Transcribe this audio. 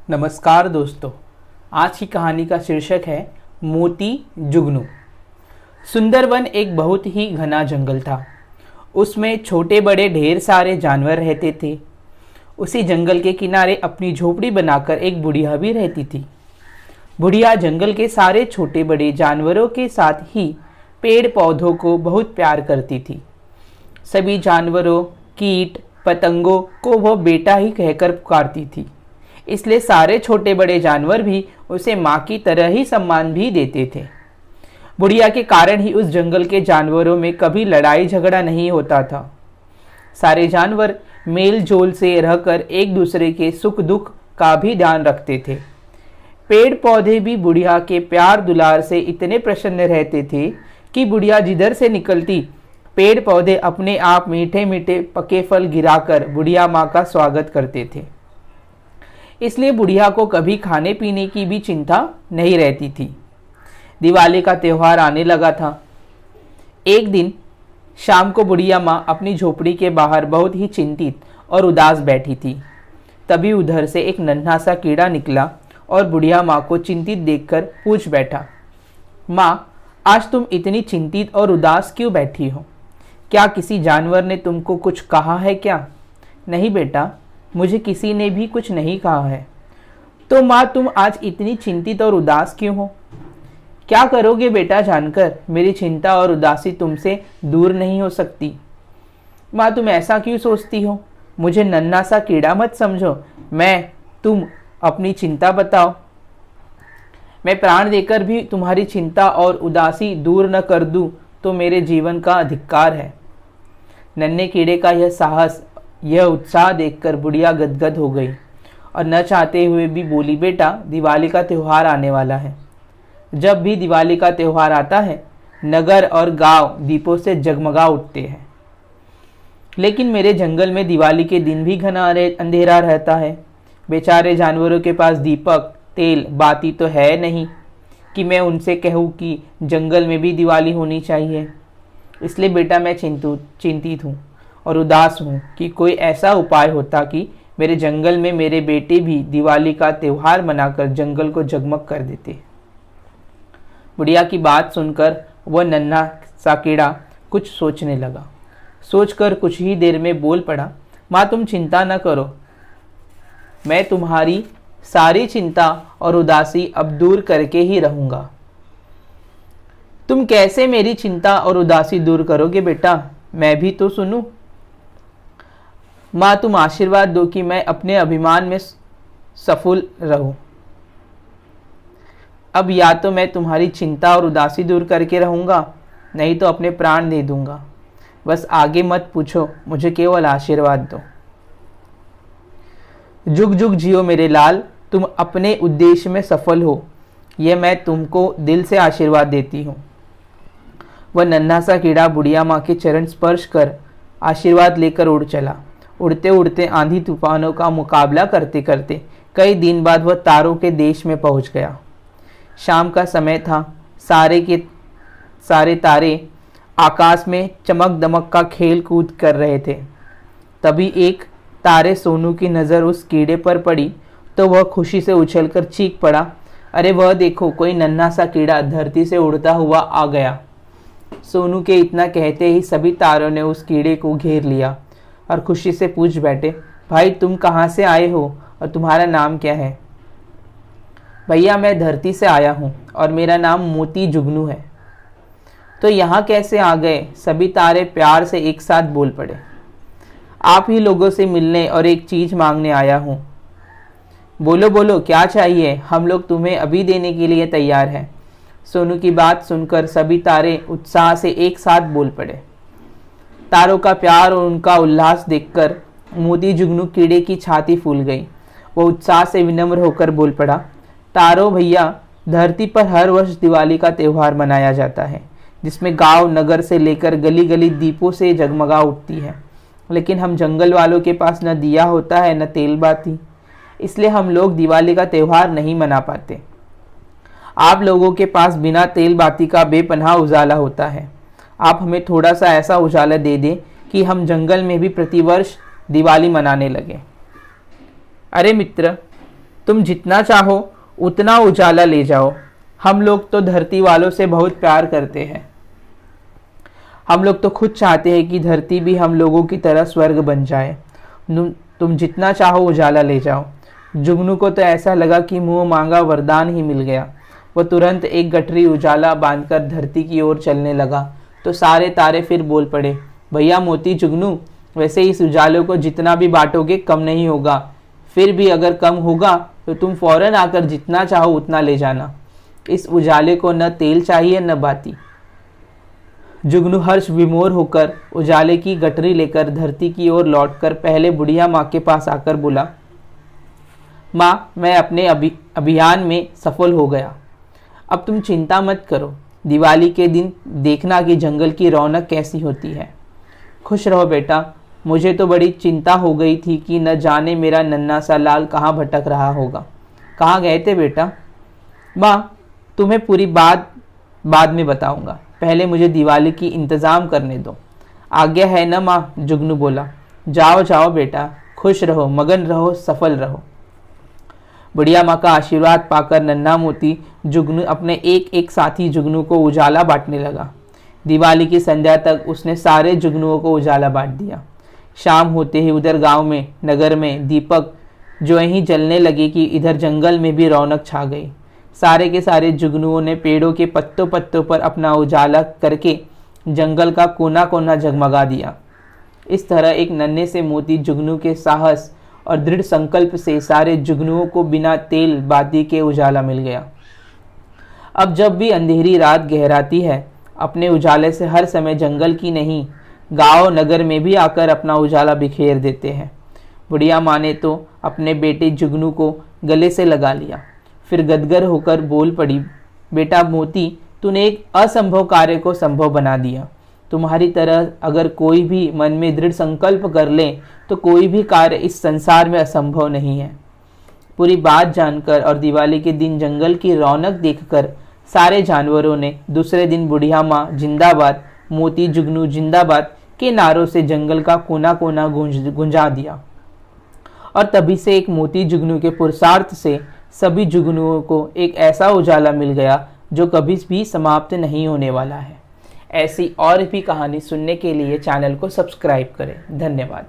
नमस्कार दोस्तों। आज की कहानी का शीर्षक है मोती जुगनू। सुंदरवन एक बहुत ही घना जंगल था। उसमें छोटे बड़े ढेर सारे जानवर रहते थे। उसी जंगल के किनारे अपनी झोपड़ी बनाकर एक बुढ़िया भी रहती थी। बुढ़िया जंगल के सारे छोटे बड़े जानवरों के साथ ही पेड़ पौधों को बहुत प्यार करती थी। सभी जानवरों, कीट पतंगों को वह बेटा ही कहकर पुकारती थी। इसलिए सारे छोटे बड़े जानवर भी उसे माँ की तरह ही सम्मान भी देते थे। बुढ़िया के कारण ही उस जंगल के जानवरों में कभी लड़ाई झगड़ा नहीं होता था। सारे जानवर मेल जोल से रहकर एक दूसरे के सुख दुख का भी ध्यान रखते थे। पेड़ पौधे भी बुढ़िया के प्यार दुलार से इतने प्रसन्न रहते थे कि बुढ़िया जिधर से निकलती पेड़ पौधे अपने आप मीठे मीठे पके फल गिराकर बुढ़िया माँ का स्वागत करते थे। इसलिए बुढ़िया को कभी खाने पीने की भी चिंता नहीं रहती थी। दिवाली का त्योहार आने लगा था। एक दिन शाम को बुढ़िया माँ अपनी झोपड़ी के बाहर बहुत ही चिंतित और उदास बैठी थी। तभी उधर से एक नन्हा सा कीड़ा निकला और बुढ़िया माँ को चिंतित देखकर पूछ बैठा, माँ, आज तुम इतनी चिंतित और उदास क्यों बैठी हो? क्या किसी जानवर ने तुमको कुछ कहा है क्या? नहीं बेटा, मुझे किसी ने भी कुछ नहीं कहा है। तो माँ, तुम आज इतनी चिंतित और उदास क्यों हो? क्या करोगे बेटा जानकर मेरी चिंता और उदासी तुमसे दूर नहीं हो सकती? माँ, तुम ऐसा क्यों सोचती हो? मुझे नन्हा सा कीड़ा मत समझो। तुम अपनी चिंता बताओ। मैं प्राण देकर भी तुम्हारी चिंता और उदासी दूर न कर दूं तो मेरे जीवन का धिक्कार है। नन्हे कीड़े का यह साहस, यह उत्साह देखकर बुढ़िया गदगद हो गई और न चाहते हुए भी बोली, बेटा, दिवाली का त्यौहार आने वाला है। जब भी दिवाली का त्यौहार आता है नगर और गांव दीपों से जगमगा उठते हैं। लेकिन मेरे जंगल में दिवाली के दिन भी घना अंधेरा रहता है। बेचारे जानवरों के पास दीपक, तेल, बाती तो है नहीं कि मैं उनसे कहूँ कि जंगल में भी दिवाली होनी चाहिए। इसलिए बेटा मैं चिंतित हूँ और उदास हूँ कि कोई ऐसा उपाय होता कि मेरे जंगल में मेरे बेटे भी दिवाली का त्यौहार मनाकर जंगल को जगमग कर देते। बुढ़िया की बात सुनकर वह नन्हा सा कीड़ा कुछ सोचने लगा। सोचकर कुछ ही देर में बोल पड़ा, माँ, तुम चिंता न करो। मैं तुम्हारी सारी चिंता और उदासी अब दूर करके ही रहूंगा। तुम कैसे मेरी चिंता और उदासी दूर करोगे बेटा? मैं भी तो सुनूं। माँ, तुम आशीर्वाद दो कि मैं अपने अभिमान में सफल रहूं। अब या तो मैं तुम्हारी चिंता और उदासी दूर करके रहूंगा, नहीं तो अपने प्राण दे दूंगा। बस आगे मत पूछो, मुझे केवल आशीर्वाद दो। जुग जुग जियो मेरे लाल, तुम अपने उद्देश्य में सफल हो, यह मैं तुमको दिल से आशीर्वाद देती हूँ। वह नन्हा सा कीड़ा बुढ़िया माँ के चरण स्पर्श कर आशीर्वाद लेकर उड़ चला। उड़ते उड़ते आंधी तूफानों का मुकाबला करते करते कई दिन बाद वह तारों के देश में पहुंच गया। शाम का समय था। सारे के सारे तारे आकाश में चमक दमक का खेल कूद कर रहे थे। तभी एक तारे सोनू की नज़र उस कीड़े पर पड़ी तो वह खुशी से उछलकर चीख पड़ा, अरे वह देखो, कोई नन्हा सा कीड़ा धरती से उड़ता हुआ आ गया। सोनू के इतना कहते ही सभी तारों ने उस कीड़े को घेर लिया और खुशी से पूछ बैठे, भाई, तुम कहाँ से आए हो और तुम्हारा नाम क्या है? भैया, मैं धरती से आया हूँ और मेरा नाम मोती जुगनू है। तो यहाँ कैसे आ गए? सभी तारे प्यार से एक साथ बोल पड़े। आप ही लोगों से मिलने और एक चीज मांगने आया हूँ। बोलो बोलो, क्या चाहिए? हम लोग तुम्हें अभी देने के लिए तैयार हैं। सोनू की बात सुनकर सभी तारे उत्साह से एक साथ बोल पड़े। तारों का प्यार और उनका उल्लास देखकर मोती जुगनू कीड़े की छाती फूल गई। वो उत्साह से विनम्र होकर बोल पड़ा, तारों भैया, धरती पर हर वर्ष दिवाली का त्यौहार मनाया जाता है, जिसमें गांव नगर से लेकर गली गली दीपों से जगमगा उठती है। लेकिन हम जंगल वालों के पास न दिया होता है न तेल बाती, इसलिए हम लोग दिवाली का त्यौहार नहीं मना पाते। आप लोगों के पास बिना तेल बाती का बेपनाह उजाला होता है। आप हमें थोड़ा सा ऐसा उजाला दे दें कि हम जंगल में भी प्रतिवर्ष दिवाली मनाने लगे। अरे मित्र, तुम जितना चाहो उतना उजाला ले जाओ। हम लोग तो धरती वालों से बहुत प्यार करते हैं। हम लोग तो खुद चाहते हैं कि धरती भी हम लोगों की तरह स्वर्ग बन जाए। तुम जितना चाहो उजाला ले जाओ। जुगनू को तो ऐसा लगा कि मुंह मांगा वरदान ही मिल गया। वह तुरंत एक गठरी उजाला बांधकर धरती की ओर चलने लगा तो सारे तारे फिर बोल पड़े, भैया मोती जुगनू, वैसे इस उजाले को जितना भी बांटोगे कम नहीं होगा। फिर भी अगर कम होगा तो तुम फौरन आकर जितना चाहो उतना ले जाना। इस उजाले को न तेल चाहिए न बाती। जुगनू हर्ष विमोर होकर उजाले की गठरी लेकर धरती की ओर लौटकर पहले बुढ़िया माँ के पास आकर बोला, माँ, मैं अपने अभियान में सफल हो गया। अब तुम चिंता मत करो। दिवाली के दिन देखना कि जंगल की रौनक कैसी होती है। खुश रहो बेटा। मुझे तो बड़ी चिंता हो गई थी कि न जाने मेरा नन्हा सा लाल कहाँ भटक रहा होगा। कहाँ गए थे बेटा? माँ, तुम्हें पूरी बात बाद में बताऊंगा। पहले मुझे दिवाली की इंतज़ाम करने दो। आज्ञा है न माँ? जुगनू बोला। जाओ जाओ बेटा, खुश रहो, मगन रहो, सफल रहो। बुढ़िया माँ का आशीर्वाद पाकर नन्हा मोती जुगनू अपने एक एक साथी जुगनू को उजाला बांटने लगा। दिवाली की संध्या तक उसने सारे जुगनुओं को उजाला बांट दिया। शाम होते ही उधर गांव में, नगर में दीपक जो ही जलने लगे कि इधर जंगल में भी रौनक छा गई। सारे के सारे जुगनुओं ने पेड़ों के पत्तों पत्तों पर अपना उजाला करके जंगल का कोना कोना जगमगा दिया। इस तरह एक नन्हे से मोती जुगनू के साहस और दृढ़ संकल्प से सारे जुगनुओं को बिना तेल बाती के उजाला मिल गया। अब जब भी अंधेरी रात गहराती है, अपने उजाले से हर समय जंगल की नहीं, गांव नगर में भी आकर अपना उजाला बिखेर देते हैं। बुढ़िया माँ ने तो अपने बेटे जुगनू को गले से लगा लिया, फिर गदगद होकर बोल पड़ी, बेटा मोती, तूने एक असंभव कार्य को संभव बना दिया। तुम्हारी तरह अगर कोई भी मन में दृढ़ संकल्प कर ले तो कोई भी कार्य इस संसार में असंभव नहीं है। पूरी बात जानकर और दिवाली के दिन जंगल की रौनक देखकर सारे जानवरों ने दूसरे दिन बुढ़िया माँ जिंदाबाद, मोती जुगनू जिंदाबाद के नारों से जंगल का कोना कोना गुंजा दिया। और तभी से एक मोती जुगनू के पुरुषार्थ से सभी जुगनुओं को एक ऐसा उजाला मिल गया जो कभी भी समाप्त नहीं होने वाला है। ऐसी और भी कहानी सुनने के लिए चैनल को सब्सक्राइब करें। धन्यवाद।